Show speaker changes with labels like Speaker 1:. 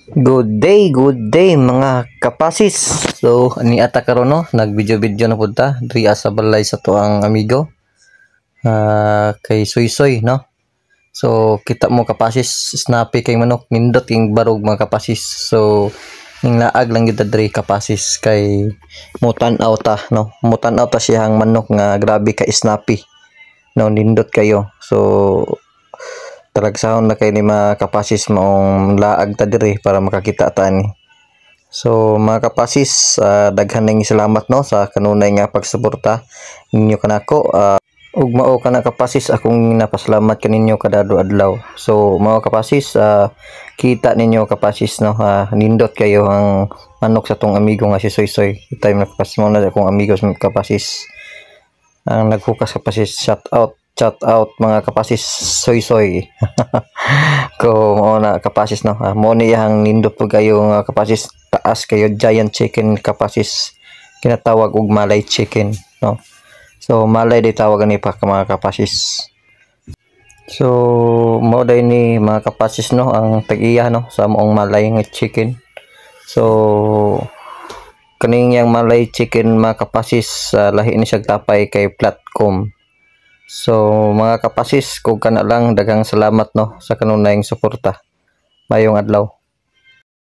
Speaker 1: Good day mga kapasis. So ani ata karon no, nag-video na punta diri sa balay sa tuang amigo. Kay Soy no. So kita mo kapasis, snappy kay manok, nindot king barog mga kapasis. So ning laag lang gyud diri kapasis kay mutan-aw ta no. Mutan-aw ta siyang manok nga grabe ka snappy. No, nindot kayo. So talagsahon na kay ni mga kapasis maong laag ta diri para makakita ta ni. So mga kapasis, daghan ning salamat no sa kanunay nga pagsuporta ninyo kanako. Ug mao kana kapasis akong napasalamat kaninyo kada adlaw. So mga kapasis, kita ninyo kapasis no, nindot kayo ang manok sa tong amigo nga si Soy. Time na kapasis mo na akong amigo sa kapasis. Ang nagfocus kapasis, shout out mga kapasis Soy. Ko mo na kapasis no, mo ni yang nindot po kayo nga kapasis, taas kayo giant chicken kapasis, kinatawag og malay chicken no. So malay di tawagan ni pa mga kapasis. So mo day ni mga kapasis no ang tag-iya no sa moong malay nga chicken. So kaning yang malay chicken mga kapasis, lahi ni siya tapay kay Platcom. So mga kapasis, kung kana lang daghang salamat no sa kanunayng suporta. Mayong adlaw.